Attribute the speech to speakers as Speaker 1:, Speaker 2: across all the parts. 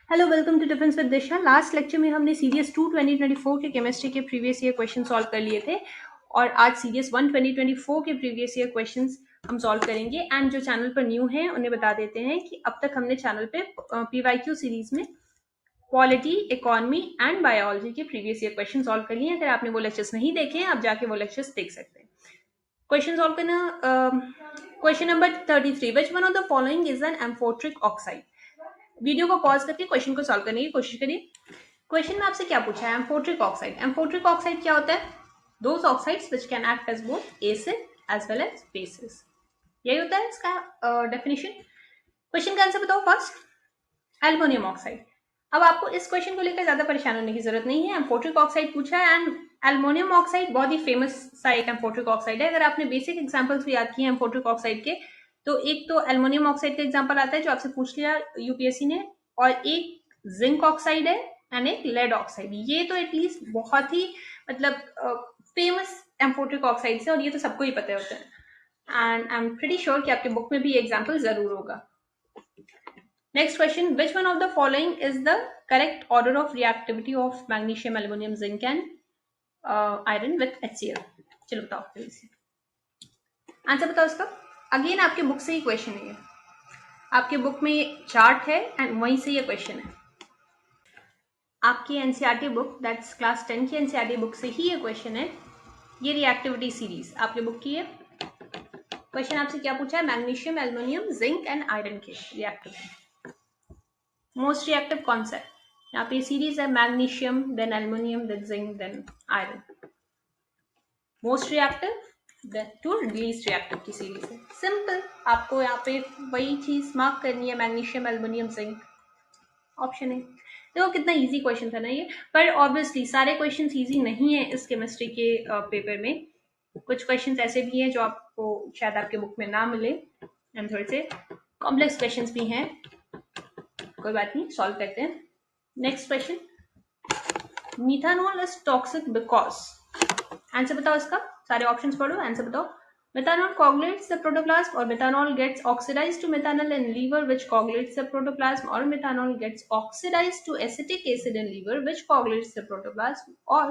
Speaker 1: Hello, welcome to defence with Disha. Last lecture में हमने series 2 2024 के केमिस्ट्री के प्रीवियस ईयर क्वेश्चन सॉल्व कर लिए थे और आज सीरीज 1 2024 के प्रीवियस ईयर क्वेश्चंस हम सॉल्व करेंगे। एंड जो चैनल पर न्यू हैं उन्हें बता देते हैं कि अब तक हमने चैनल पे पीवाईक्यू सीरीज में पॉलिटी, इकोनॉमी एंड बायोलॉजी के प्रीवियस ईयर क्वेश्चन सॉल्व कर लिए हैं। अगर आपने वो लेक्चर्स नहीं देखे हैं, आप जाके वो लेक्चर्स देख सकते हैं। क्वेश्चन सॉल्व करना। Question number 33, which one of the following is an amphoteric oxide. Video को पॉज करके क्वेश्चन को सॉल्व करने की कोशिश करिए। क्वेश्चन में आपसे क्या पूछा है? Amphoteric oxide. एम्फोट्रिक ऑक्साइड क्या होता है? Those oxides which can act as both acid as well as bases. यही होता है इसका डेफिनेशन। क्वेश्चन का आंसर बताओ फर्स्ट। Aluminium oxide. अब आपको इस क्वेश्चन को लेकर ज्यादा परेशान होने की जरूरत नहीं है। एम्फोट्रिक ऑक्साइड पूछा है एंड एल्युमिनियम ऑक्साइड बहुत ही फेमस सा एक एम्फोट्रिक ऑक्साइड है। अगर आपने बेसिक एग्जांपल्स भी याद किए हैं एम्फोट्रिक ऑक्साइड के, तो एक तो एल्युमिनियम ऑक्साइड का एग्जांपल आता है जो आपसे पूछ लिया यूपीएससी ने, और एक जिंक ऑक्साइड है एंड एक लेड ऑक्साइड। ये तो एटलीस्ट बहुत ही मतलब फेमस एम्फोट्रिक ऑक्साइड है और ये तो सबको ही पता होता है। And I am pretty sure कि आपके बुक में भी एग्जाम्पल जरूर होगा। Next question, which one of the following is the correct order of reactivity of magnesium, aluminum, zinc and iron with HCl? चलो बताओ जल्दी से आंसर बताओ इसका। अगेन आपके बुक से ही क्वेश्चन है ये, आपके बुक में ये चार्ट है एंड वहीं से ये क्वेश्चन है। आपकी एनसीईआरटी बुक, दैट्स क्लास 10 की एनसीईआरटी बुक से ही ये क्वेश्चन है। ये रिएक्टिविटी सीरीज आपके बुक की है। क्वेश्चन आपसे क्या पूछा है? Magnesium, aluminium, zinc and iron के रिएक्टिविटी। मोस्ट रिएक्टिव कौन सा है? यहाँ पे सीरीज है magnesium, then aluminium, then zinc, then iron. Most reactive to least reactive की सीरीज है। सिंपल, आपको यहाँ पे वही चीज मार्क करनी है, मैग्नीशियम, एल्युमिनियम, जिंक। ऑप्शन है। देखो कितना इजी क्वेश्चन था ना ये। पर ऑब्वियसली सारे क्वेश्चन इजी नहीं है इस केमिस्ट्री के पेपर में। कुछ क्वेश्चन ऐसे भी हैं जो आपको शायद आपके बुक में ना मिले एंड थोड़े से कॉम्प्लेक्स क्वेश्चन भी हैं। कोई बात नहीं, सॉल्व करते हैं। Next question, methanol is toxic because, answer बताओ इसका। सारे ऑप्शंस पढ़ो, आंसर बताओ। methanol coagulates the protoplasm, or methanol gets oxidized to methanol in liver which coagulates the protoplasm, or methanol gets oxidized to acetic acid in liver which coagulates the protoplasm, or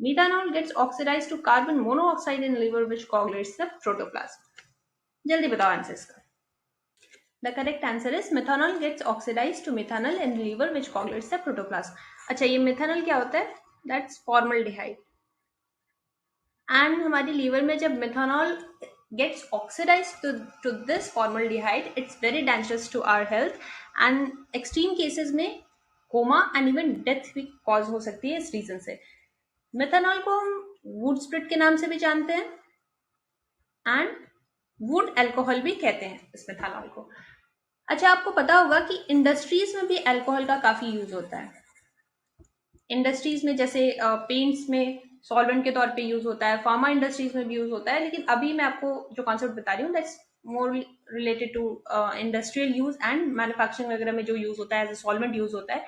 Speaker 1: methanol gets oxidized to carbon monoxide in liver which coagulates the protoplasm। जल्दी बताओ answer इसका। The correct answer is methanol gets oxidized to methanol in liver which coagulates the protoplasm। अच्छा, ये methanol क्या होता है? That's formaldehyde। And हमारी liver में जब methanol gets oxidized to this formaldehyde, it's very dangerous to our health and extreme cases में coma and even death भी कॉज हो सकती है इस रीजन से। मेथनॉल को हम वुड स्प्रिट के नाम से भी जानते हैं एंड वुड अल्कोहल भी कहते हैं इस मेथनॉल को। अच्छा, आपको पता होगा कि इंडस्ट्रीज में भी अल्कोहल का काफी यूज होता है। इंडस्ट्रीज में जैसे पेंट्स में सॉल्वेंट के तौर पे यूज होता है, फार्मा इंडस्ट्रीज में भी यूज होता है। लेकिन अभी मैं आपको जो कॉन्सेप्ट बता रही हूँ that's more related to industrial use and manufacturing वगैरह में जो यूज होता है एज ए सॉल्वेंट यूज होता है।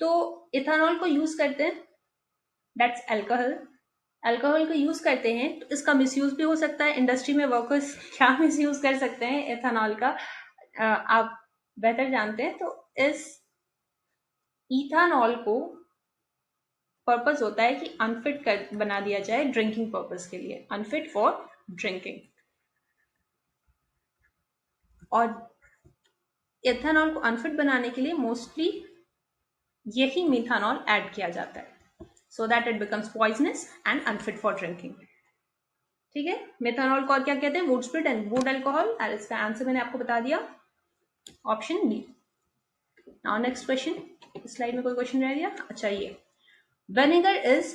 Speaker 1: तो इथेनॉल को यूज करते हैं, दैट्स अल्कोहल। अल्कोहल को यूज करते हैं तो इसका मिसयूज भी हो सकता है। इंडस्ट्री में वर्कर्स क्या मिसयूज कर सकते हैं इथेनॉल का, आप बेहतर जानते हैं। तो इस इथेनॉल को पर्पस होता है कि अनफिट कर बना दिया जाए ड्रिंकिंग पर्पस के लिए, अनफिट फॉर ड्रिंकिंग। और इथेनॉल को अनफिट बनाने के लिए मोस्टली यही मिथानॉल ऐड किया जाता है so that it becomes poisonous and unfit for drinking. ठीक है, मिथानॉल को और क्या कहते हैं? Wood spirit and wood alcohol. और इसका आंसर मैंने आपको बता दिया, option B. Now next question, slide में कोई क्वेश्चन रह गया? अच्छा, ये vinegar is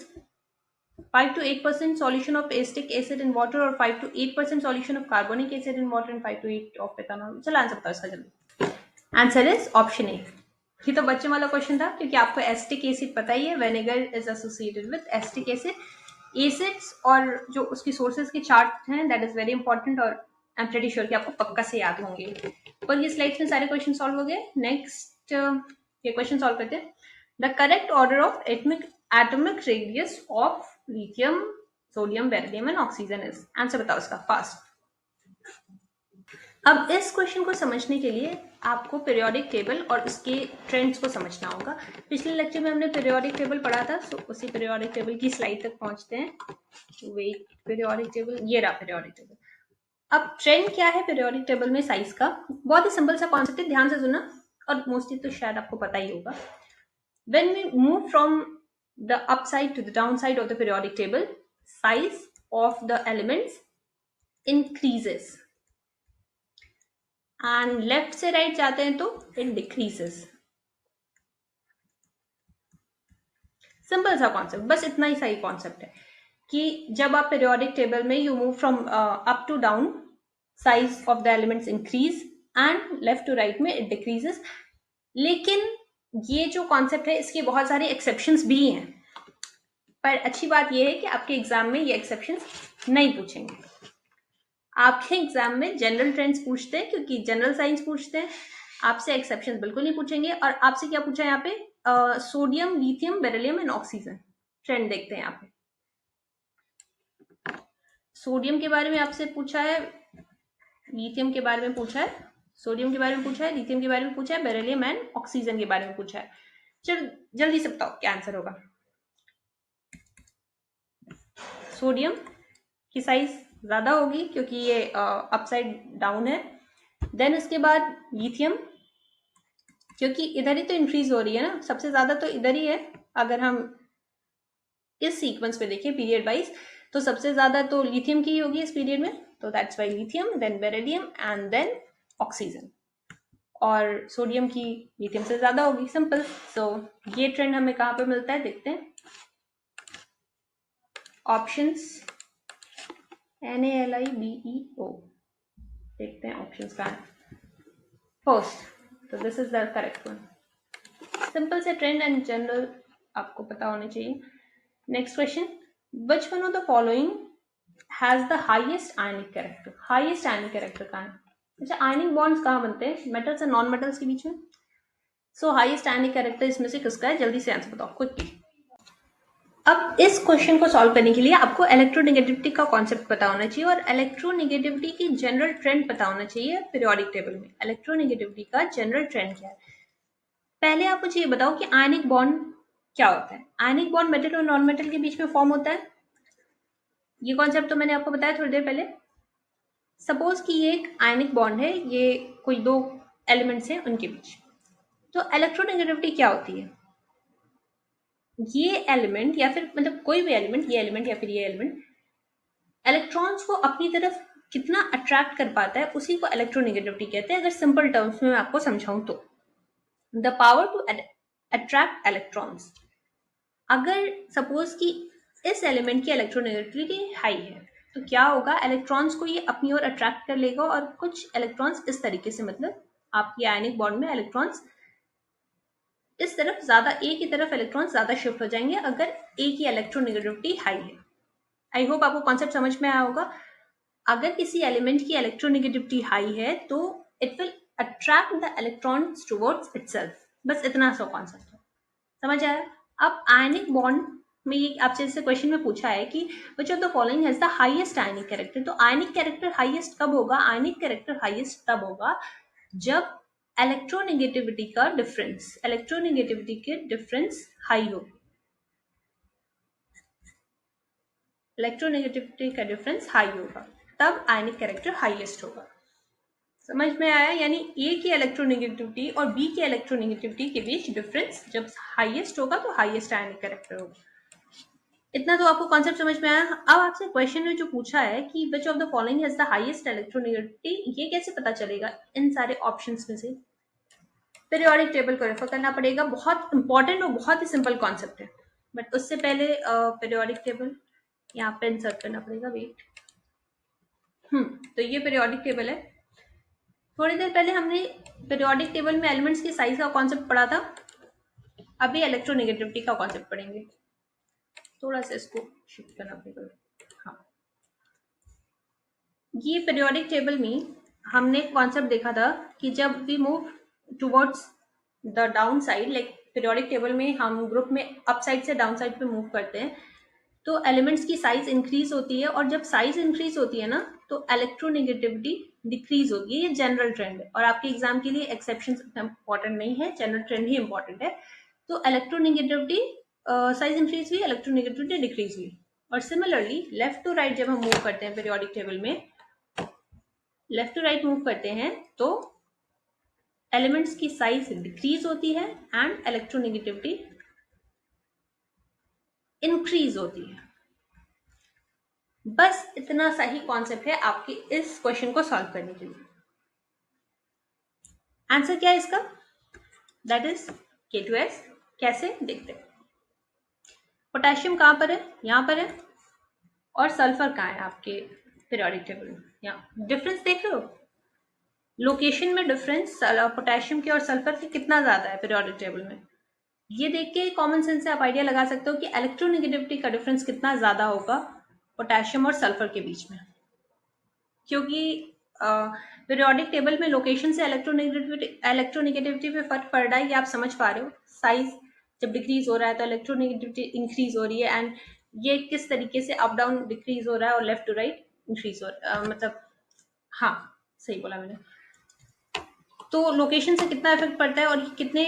Speaker 1: 5 to 8% solution of acetic acid in water और 5 to 8% solution of carbonic acid in water and 5 to 8 of ethanol। चलो आंसर बताओ इसका जल्दी। Answer is option A. ये तो बच्चों वाला क्वेश्चन था क्योंकि आपको एसिटिक एसिड पता ही है, vinegar is associated with acetic acid. Acids और जो उसकी सोर्सेज के चार्ट हैं दैट इज वेरी इंपॉर्टेंट और आई एम प्रीटी श्योर कि आपको पक्का से याद होंगे। पर ये स्लाइड्स में सारे क्वेश्चन सॉल्व हो गए। नेक्स्ट ये क्वेश्चन सॉल्व करते हैं। The correct order of atomic radius of lithium, sodium, beryllium and oxygen is, answer बताओ इसका फास्ट। अब इस क्वेश्चन को समझने के लिए आपको पीरियोडिक टेबल और उसके ट्रेंड्स को समझना होगा। पिछले लेक्चर में हमने पीरियोडिक टेबल पढ़ा था, सो उसी पीरियोडिक टेबल की स्लाइड तक पहुंचते हैं। वेट, पीरियोडिक टेबल, ये रहा पीरियोडिक टेबल। अब ट्रेंड क्या है पीरियोडिक टेबल में साइज का? बहुत ही सिंपल सा कॉन्सेप्ट है, ध्यान से सुना, और मोस्टली तो शायद आपको पता ही होगा। When we move from the upside to the downside of the periodic table, size of the elements increases, and left से right जाते हैं तो it decreases. सिंपल सा कॉन्सेप्ट, बस इतना ही सही कॉन्सेप्ट है कि जब आप पीरियोडिक टेबल में you move from up to down, size of the elements increase and left to right में इट डिक्रीजेस। लेकिन ये जो कॉन्सेप्ट है इसके बहुत सारे एक्सेप्शंस भी हैं, पर अच्छी बात यह है कि आपके एग्जाम में ये एक्सेप्शंस नहीं पूछेंगे। आपके एग्जाम में जनरल ट्रेंड्स पूछते हैं क्योंकि जनरल साइंस पूछते हैं, आपसे एक्सेप्शंस बिल्कुल नहीं पूछेंगे। और आपसे क्या पूछा है यहाँ पे? Sodium, lithium, beryllium and oxygen trend देखते हैं यहाँ पे। सोडियम के बारे में आपसे पूछा है, लिथियम के बारे में पूछा है, सोडियम के बारे में पूछा है, लिथियम के बारे में पूछा है, बेरिलियम एंड ऑक्सीजन के बारे में पूछा है। चल जल्दी से बताओ क्या आंसर होगा। सोडियम की साइज ज्यादा होगी क्योंकि ये अपसाइड डाउन है। देन इसके बाद लिथियम, क्योंकि इधर ही तो इंक्रीज हो रही है ना, सबसे ज्यादा तो इधर ही है। अगर हम इस सीक्वेंस पे देखें पीरियड वाइज, तो सबसे ज्यादा तो लिथियम की ही होगी इस पीरियड में, तो that's why lithium, then beryllium and then oxygen. और सोडियम की लिथियम से ज्यादा होगी, सिंपल। सो ये ट्रेंड हमें कहाँ पे मिलता है देखते हैं। ऑप्शंस NaLiBeO, देखते हैं ऑप्शंस कहाँ है। फर्स्ट, तो this is the correct one. Simple से ट्रेंड एंड जनरल आपको पता होने चाहिए। Next question, which one of the following has the highest ionic character? Highest ionic character कहाँ है? अच्छा, आयनिक बॉन्ड्स कहाँ बनते हैं? मेटल्स एंड नॉन मेटल्स के बीच में। सो हाईएस्ट आयनिक कैरेक्टर इसमें से किसका है? जल्दी से आंसर बताओ क्विकली। अब इस क्वेश्चन को सॉल्व करने के लिए आपको इलेक्ट्रोनेगेटिविटी का कॉन्सेप्ट पता होना चाहिए और इलेक्ट्रोनेगेटिविटी की जनरल ट्रेंड पता होना चाहिए। पीरियोडिक टेबल में इलेक्ट्रोनेगेटिविटी का जनरल ट्रेंड क्या है? पहले आप मुझे ये बताओ कि आयनिक बॉन्ड क्या होता है। आयनिक बॉन्ड मेटल और नॉन मेटल के बीच में फॉर्म होता है। ये कॉन्सेप्ट तो मैंने आपको बताया थोड़ी देर पहले। सपोज कि ये एक आयनिक बॉन्ड है, ये कोई दो एलिमेंट्स हैं उनके बीच, तो इलेक्ट्रोनेगेटिविटी क्या होती है? ये एलिमेंट या फिर मतलब कोई भी एलिमेंट, ये एलिमेंट या फिर ये एलिमेंट इलेक्ट्रॉन्स को अपनी तरफ कितना अट्रैक्ट कर पाता है, उसी को इलेक्ट्रोनेगेटिविटी कहते हैं। अगर सिंपल टर्म्स में मैं आपको समझाऊं तो the power to attract electrons. अगर सपोज कि इस एलिमेंट की इलेक्ट्रोनेगेटिविटी हाई है तो क्या होगा? इलेक्ट्रॉन्स को ये अपनी ओर अट्रैक्ट कर लेगा और कुछ इलेक्ट्रॉन्स इस तरीके से, मतलब आपकी आयनिक बॉन्ड में इलेक्ट्रॉन्स इस तरफ ज्यादा, ए की तरफ इलेक्ट्रॉन्स ज्यादा शिफ्ट हो जाएंगे अगर ए की इलेक्ट्रोनेगेटिविटी हाई है। आई होप आपको कॉन्सेप्ट समझ में आया होगा। अगर किसी एलिमेंट की इलेक्ट्रोनेगेटिविटी हाई है तो it will attract the electrons towards itself. बस इतना सा कॉन्सेप्ट है, समझ आया? अब आयनिक बॉन्ड में ये आपसे जैसे क्वेश्चन में पूछा है कि which of the following has the highest ionic character, तो आयनिक कैरेक्टर हाईएस्ट कब होगा? आयनिक कैरेक्टर हाईएस्ट तब होगा जब इलेक्ट्रोनेगेटिविटी का डिफरेंस, इलेक्ट्रोनेगेटिविटी के डिफरेंस हाई होगी। इलेक्ट्रोनेगेटिविटी का डिफरेंस हाई होगा तब आयनिक कैरेक्टर हाईएस्ट होगा। समझ में आया? यानी ए की इलेक्ट्रोनेगेटिविटी और बी की इलेक्ट्रोनेगेटिविटी के बीच डिफरेंस जब हाईएस्ट होगा तो हाईएस्ट आयनिक कैरेक्टर होगा। इतना तो आपको कॉन्सेप्ट समझ में आया। अब आपसे क्वेश्चन में जो पूछा है कि which of the following has the highest electronegativity, ये कैसे पता चलेगा इन सारे ऑप्शंस में से? पीरियोडिक टेबल को रेफर करना पड़ेगा। बहुत इंपॉर्टेंट और बहुत ही सिंपल कॉन्सेप्ट है, बट उससे पहले पीरियोडिक टेबल यहाँ पे इंसर्ट करना पड़ेगा। वेट, तो ये पीरियोडिक टेबल है। थोड़ी देर पहले हमने पीरियोडिक टेबल में एलिमेंट्स की साइज का कॉन्सेप्ट पढ़ा था, अभी इलेक्ट्रोनेगेटिविटी का कॉन्सेप्ट पढ़ेंगे। थोड़ा सा इसको शिफ्ट करना पड़ेगा। हाँ, ये पीरियोडिक टेबल में हमने कॉन्सेप्ट देखा था कि जब we move towards the down side, like periodic table में हम ग्रुप में अप साइड से डाउन साइड पे मूव करते हैं तो एलिमेंट्स की साइज इंक्रीज होती है, और जब साइज इंक्रीज होती है ना तो इलेक्ट्रोनेगेटिविटी डिक्रीज होगी। ये जनरल ट्रेंड है और आपके एग्जाम के लिए एक्सेप्शन इंपॉर्टेंट नहीं है, जनरल ट्रेंड ही इंपॉर्टेंट है। तो इलेक्ट्रोनेगेटिविटी साइज इंक्रीज हुई, इलेक्ट्रोनेगेटिविटी डिक्रीज हुई। और सिमिलरली लेफ्ट टू राइट जब हम मूव करते हैं पीरियोडिक टेबल में, लेफ्ट टू राइट मूव करते हैं तो एलिमेंट्स की साइज डिक्रीज होती है एंड इलेक्ट्रोनेगेटिविटी इंक्रीज होती है। बस इतना सा ही कॉन्सेप्ट है आपके इस क्वेश्चन को सॉल्व करने के लिए। आंसर क्या है इसका? That is K2S। कैसे देखते हैं? पोटेशियम कहां पर है? यहां पर है। और सल्फर कहां है आपके पीरियोडिक टेबल में? यहाँ डिफरेंस देख रहे हो? लोकेशन में डिफरेंस पोटेशियम के और सल्फर के कितना ज्यादा है पीरियोडिक टेबल में। ये देख के कॉमन सेंस से आप आइडिया लगा सकते हो कि इलेक्ट्रोनेगेटिविटी का डिफरेंस कितना ज्यादा होगा पोटेशियम और सल्फर के बीच में, क्योंकि पीरियोडिक टेबल में लोकेशन से इलेक्ट्रोनेगेटिविटी पे फर्क पड़ रहा है, ये आप समझ पा रहे हो। साइज जब डिक्रीज हो रहा है तो इलेक्ट्रोनेगेटिविटी इंक्रीज हो रही है एंड ये किस तरीके से अप डाउन डिक्रीज हो रहा है और लेफ्ट टू राइट इंक्रीज हो रहा है, मतलब हाँ सही बोला मैंने। तो लोकेशन से कितना इफेक्ट पड़ता है और कितने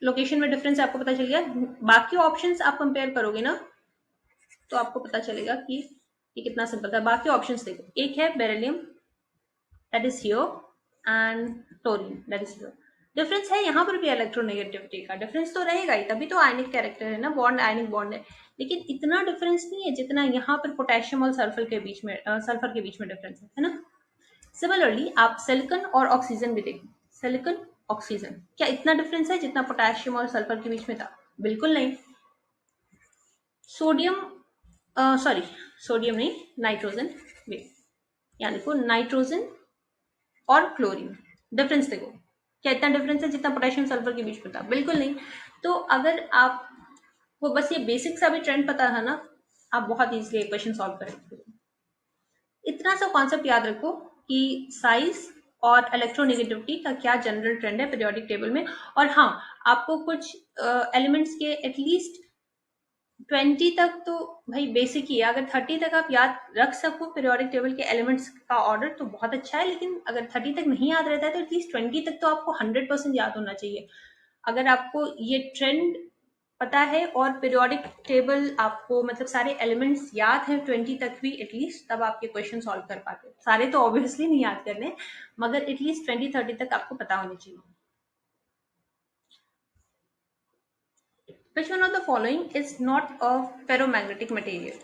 Speaker 1: लोकेशन में डिफरेंस आपको पता चल गया। बाकी ऑप्शंस आप कंपेयर करोगे ना तो आपको पता चलेगा कि ये कितना सिंपल था। बाकी ऑप्शंस देखो, एक है beryllium that is here and Turin that is here. Difference है यहाँ पर भी, इलेक्ट्रोनेगेटिविटी का डिफरेंस तो रहेगा ही, तभी तो आयनिक कैरेक्टर है ना, बॉन्ड आयनिक बॉन्ड है। लेकिन इतना डिफरेंस नहीं है जितना यहाँ पर पोटेशियम और सल्फर के बीच में डिफरेंस है ना। सिमिलरली आप सिलिकॉन और ऑक्सीजन भी देखो, सिलिकॉन ऑक्सीजन, क्या इतना डिफरेंस है जितना पोटेशियम और सल्फर के बीच में था? बिल्कुल नहीं। सोडियम सॉरी सोडियम नहीं, नाइट्रोजन। वे यहाँ देखो, नाइट्रोजन और क्लोरीन, डिफरेंस देखो, क्या इतना डिफरेंस है जितना पोटेशियम सल्फर के बीच में था? बिल्कुल नहीं। तो अगर आप वो बस ये बेसिक सा भी ट्रेंड पता है ना, आप बहुत इजीली क्वेश्चन सॉल्व करेंगे। इतना सा कॉन्सेप्ट याद रखो कि साइज और इलेक्ट्रोनेगेटिविटी का क्या जनरल ट्रेंड है पीरियोडिक टेबल में। और हाँ, आपको कुछ एलिमेंट्स के एटलीस्ट 20 तक तो भाई बेसिक ही है। अगर 30 तक आप याद रख सको पीरियोडिक टेबल के एलिमेंट्स का ऑर्डर तो बहुत अच्छा है, लेकिन अगर 30 तक नहीं याद रहता है तो एटलीस्ट 20 तक तो आपको 100% याद होना चाहिए। अगर आपको ये ट्रेंड पता है और पीरियोडिक टेबल आपको मतलब सारे एलिमेंट्स याद हैं 20 तक भी एटलीस्ट, तब आपके क्वेश्चन सॉल्व कर पाते हैं। सारे तो ऑब्वियसली नहीं याद करने, मगर एटलीस्ट 20-30 तक आपको पता होनी चाहिए। Which one of the following is not a ferromagnetic material?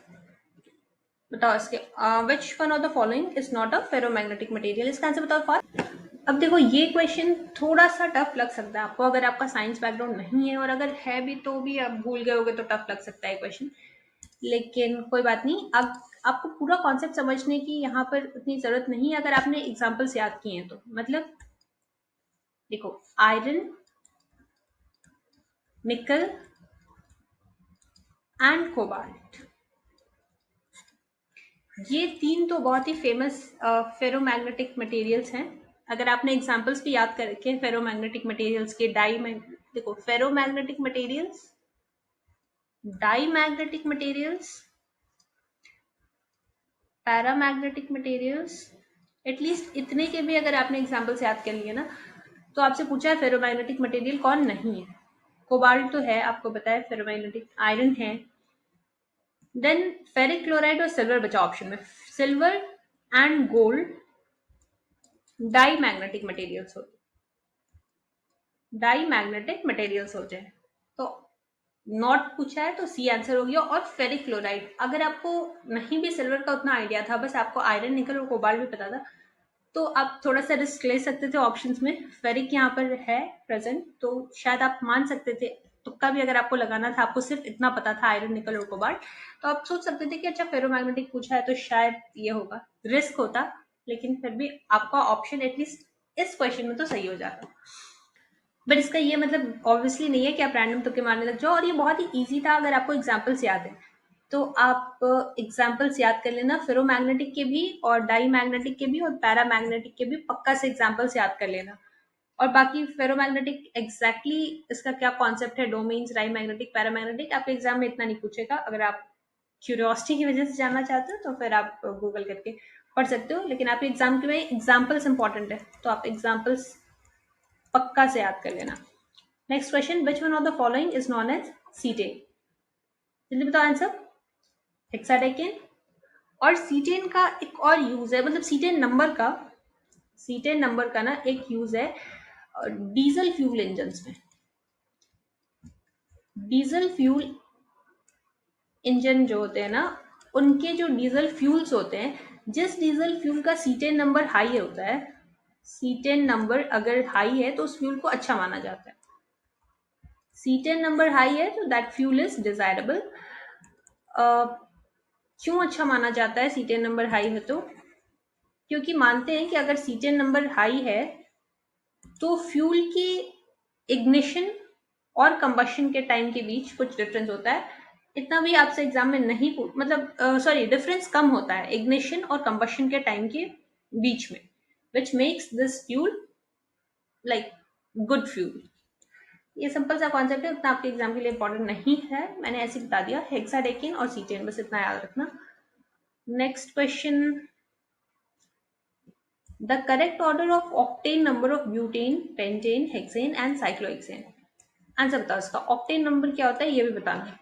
Speaker 1: बताओ इसके which one of the following is not a ferromagnetic material? इसका आंसर बताओ फास्ट। अब देखो ये क्वेश्चन थोड़ा सा टफ लग सकता है आपको अगर आपका साइंस बैकग्राउंड नहीं है, और अगर है भी तो भी आप भूल गए होगे तो टफ लग सकता है क्वेश्चन, लेकिन कोई बात नहीं। अब आपको पूरा कॉन्सेप्ट समझने की यहाँ पर उतनी जरूरत नहीं है अगर आपने एग्जाम्पल्स याद किए हैं तो। मतलब देखो, आयरन, निकल एंड कोबाल्ट, ये तीन तो बहुत ही फेमस फेरोमैग्नेटिक मटेरियल्स हैं। अगर आपने एग्जांपल्स भी याद कर रखे हैं फेरोमैग्नेटिक मटेरियल्स के, देखो ferromagnetic materials, diamagnetic materials, paramagnetic materials, at least इतने के भी अगर आपने एग्जांपल्स याद कर लिए ना तो आपसे पूछा है फेरोमैग्नेटिक मटेरियल कौन नहीं है। कोबाल्ट तो है, आपको पता है फेरोमैग्नेटिक, आयरन है, देन फेरिक क्लोराइड और सिल्वर बचा ऑप्शन में। Silver and gold diamagnetic materials होते हैं। तो नॉट पूछा है तो सी आंसर हो गया। और फेरिक क्लोराइड, अगर आपको नहीं भी सिल्वर का उतना आइडिया था, बस आपको आयरन, निकल और कोबाल्ट भी पता था, तो आप थोड़ा सा रिस्क ले सकते थे ऑप्शंस में। फेरिक यहाँ पर है प्रेजेंट तो शायद आप मान सकते थे, तुक्का भी अगर आपको लगाना था, आपको सिर्फ इतना पता था आयरन, निकल और कोबाल्ट, तो आप सोच सकते थे कि अच्छा फेरोमैग्नेटिक पूछा है तो शायद ये होगा, रिस्क होता। लेकिन फिर भी आपका ऑप्शन एटलीस्ट इस क्वेश्चन में तो सही हो जाता। बट इसका ये मतलब ऑब्वियसली नहीं है कि आप रैंडम तुक्के मारने लग जाओ। और ये बहुत ही इजी था अगर आपको एग्जाम्पल्स याद है तो। आप एग्जाम्पल्स याद कर लेना फेरोमैग्नेटिक के भी और डाईमैग्नेटिक के भी और पैरामैग्नेटिक के भी, पक्का से एग्जाम्पल्स याद कर लेना। और बाकी फेरोमैग्नेटिक एग्जैक्टली इसका क्या कॉन्सेप्ट है, डोमेन्स, डाईमैग्नेटिक, पैरामैग्नेटिक, आपके एग्जाम में इतना नहीं पूछेगा। अगर आप क्यूरियोसिटी की वजह से जानना चाहते हो तो फिर आप गूगल करके पढ़ सकते हो, लेकिन आपके एग्जाम के में एग्जाम्पल्स इंपॉर्टेंट है, तो आप एग्जाम्पल्स पक्का से याद कर लेना। Next question, which one of the following is known as cetane? जल्दी बताओ आंसर। हेक्साडेकेन। और सीटेन का एक और यूज है, मतलब सीटेन नंबर का ना एक यूज है डीजल फ्यूल इंजन में। डीजल फ्यूल इंजन जो होते हैं ना, उनके जो डीजल फ्यूल्स होते हैं, जिस डीजल फ्यूल का सीटेन नंबर हाई होता है, सीटेन नंबर अगर हाई है तो उस फ्यूल को अच्छा माना जाता है। सीटेन नंबर हाई है तो दैट फ्यूल इज डिजायरेबल। क्यों अच्छा माना जाता है सीटेन नंबर हाई है तो? क्योंकि मानते हैं कि अगर सीटेन नंबर हाई है तो फ्यूल की इग्निशन और कंबशन के टाइम के बीच कुछ डिफरेंस होता है। इतना भी आपसे एग्जाम में नहीं मतलब सॉरी, डिफरेंस कम होता है इग्निशन और कंबशन के टाइम के बीच में, which makes this fuel like good fuel. ये सिंपल सा कॉन्सेप्ट है, उतना आपके एग्जाम के लिए इंपॉर्टेंट नहीं है, मैंने ऐसे बता दिया। हेक्साडेकिन और सीटेन, बस इतना याद रखना। Next question, the correct order of octane number of butane, pentane, hexane and cyclohexane. Answer बताओ इसका। ऑक्टेन नंबर क्या होता है ये भी बताना।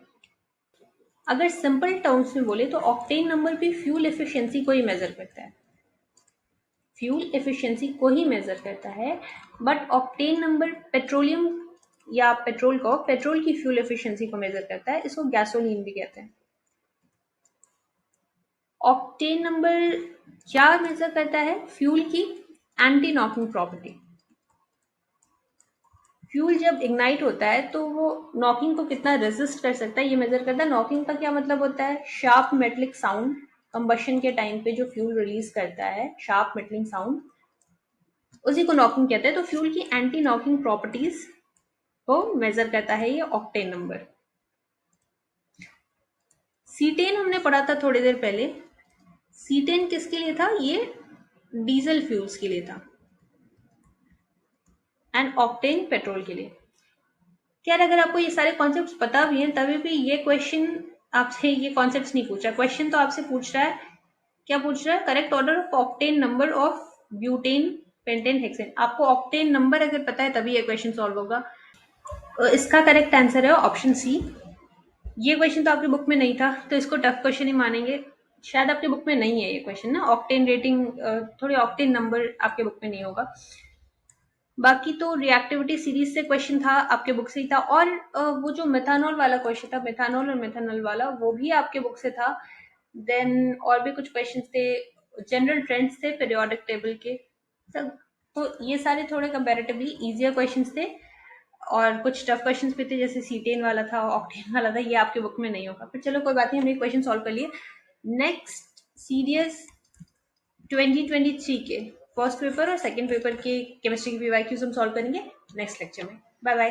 Speaker 1: अगर सिंपल टर्म्स में बोले तो ऑक्टेन नंबर भी फ्यूल एफिशिएंसी को ही मेजर करता है, फ्यूल एफिशिएंसी को ही मेजर करता है। बट ऑक्टेन नंबर पेट्रोलियम या पेट्रोल की फ्यूल एफिशिएंसी को मेजर करता है, इसको गैसोलीन भी कहते हैं। ऑक्टेन नंबर क्या मेजर करता है? फ्यूल की एंटी नॉकिंग प्रॉपर्टी। फ्यूल जब इग्नाइट होता है तो वो नॉकिंग को कितना रेजिस्ट कर सकता है ये मेजर करता है। नॉकिंग का क्या मतलब होता है? Sharp metallic sound. कंबशन के टाइम पे जो फ्यूल रिलीज करता है शार्प मेटलिक साउंड, उसी को नॉकिंग कहते हैं। तो फ्यूल की एंटी नॉकिंग प्रॉपर्टीज को मेजर करता है ये ऑक्टेन नंबर। सीटेन हमने पढ़ा था थोड़ी देर पहले। सीटेन किसके लिए था? ये डीजल फ्यूल्स के लिए था, एंड ऑक्टेन पेट्रोल के लिए। यार अगर आपको ये सारे कॉन्सेप्ट्स पता भी हैं तभी भी ये क्वेश्चन आपसे ये कॉन्सेप्ट्स नहीं पूछ रहा। क्वेश्चन तो आपसे पूछ रहा है, क्या पूछ रहा है? Correct order of octane number of butane, pentane, hexane. आपको ऑक्टेन नंबर अगर पता है तभी ये क्वेश्चन सॉल्व होगा। इसका करेक्ट आंसर है ऑप्शन सी। ये क्वेश्चन तो आपकी बुक में नहीं था तो इसको टफ क्वेश्चन ही मानेंगे। शायद आपके बुक में नहीं है ये क्वेश्चन ना, ऑक्टेन रेटिंग, थोड़ी ऑक्टेन नंबर आपके बुक में नहीं होगा। बाकी तो रिएक्टिविटी सीरीज से क्वेश्चन था, आपके बुक से ही था। और वो जो मेथानॉल वाला क्वेश्चन था, मेथानॉल और मेथानॉल वाला, वो भी आपके बुक से था। देन और भी कुछ क्वेश्चन थे, जनरल ट्रेंड्स थे पीरियोडिक टेबल के सब। तो ये सारे थोड़े कंपैरेटिवली इजियर क्वेश्चंस थे, और कुछ टफ क्वेश्चंस भी थे जैसे सीटेन वाला था, ऑक्टेन वाला था, ये आपके बुक में नहीं होगा। पर चलो कोई बात नहीं, हमने क्वेश्चन सॉल्व कर लिए। नेक्स्ट सीरियस 2023 के फर्स्ट पेपर और सेकंड पेपर के केमिस्ट्री की पीवाईक्यूज हम सॉल्व करेंगे नेक्स्ट लेक्चर में। Bye bye.